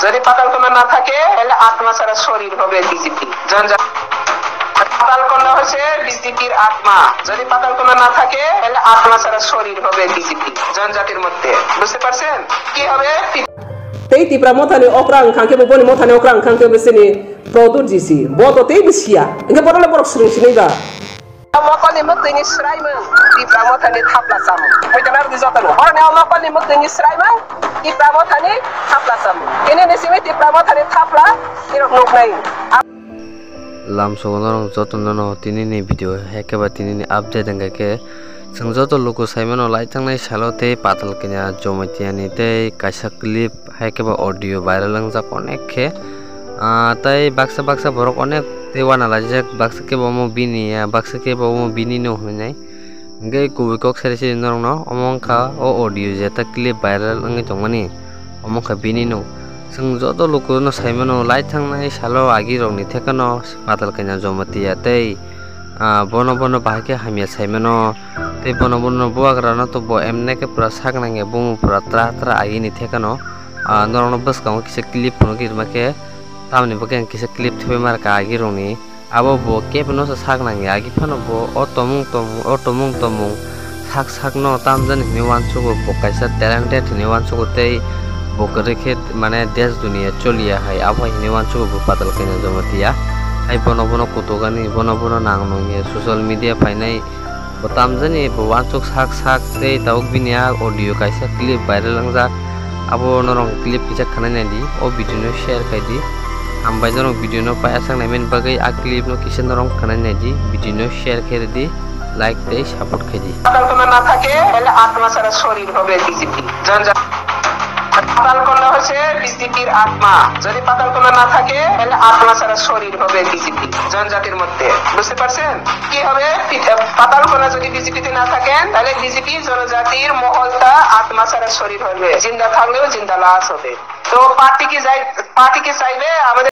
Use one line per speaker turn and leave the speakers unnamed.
যদি পাতালকন্যা না থাকে তাহলে আত্মা ছাড়া শরীর হবে বিজেপি। পাতালকন্যা হচ্ছে বিজেপির আত্মা, যদি পাতালকন্যা না থাকে তাহলে আত্মা ছাড়া শরীর হবে বিজেপি জনজাতির মধ্যে। বুঝতে পারছেন কি হবে?
tei ti pramotani okrang khangke bo boni motani okrang khangke besini product jisi boto tei bisia inge borole borok sring sini ba
mokoni mutini sraiman ti pramotani thapla samu hoitanar di jotano horne mokoni mutini sraiman ti pramotani thapla samu kene nesime ti pramotani thapla irok nok nai
lam sogonarong jotonono tinini video hekeba tinini update angake sengjoto luku saimano laitangnai salote patal kenya jomatiani tei kaisa clip hekeba audio viral angjak onekhe tai baksa borok onek tewana lajak baksa ke bomo biniya baksa ke bomo binino hunai ngai kubikok serisi norongno omongka o audio jeta clip viral angi tongmani omongka binino sengjoto luku no saimano laitangnai salo agi rongni thekano patal kenya jomatiya tei bono bahake hamia saimano tei bono buagrano to bo emne ke pura sagnange bomu pura tra agini thekano norongno baskang kisa clip no girmake tamni bokeng kisa clip thebe marka agi rongni abo bo kepno sa sagnange agi phano bo otomung sakno tamjani ni wansugo bo kaisa talented ni wansugo tei bokare khet mane desh dunia choliya hai abo ni wansugo bo patal kenya jomatiya hai bono kutogani bono nangnongi social media painai botam jani bo wansuk sak tei tauk binia audio kaisa clip viral angjak abo norong clip kisa khanai di o video no share khai di ambai norong video no pa asang namen bagai a clip no kisa norong khanai di video no share khai di like tei support khai di
Patalkanya না থাকে তাহলে আত্মা ছাড়া শরীর হবে BJP Patalkanya হচ্ছে বিজেপির আত্মা, যদি পাতালকন্যা না থাকে তাহলে আত্মা ছাড়া শরীর হবে বিজেপি জনজাতির মধ্যে। বুঝতে পারছেন কি হবে? পাতালকন্যা যদি বিজেপিতে না থাকেন তাহলে বিজেপি জনজাতির মহলটা আত্মা ছাড়া শরীর হবে, জিন্দা থাকলেও জিন্দা লাশ হবে। তো পার্টি কি চাইবে আমাদের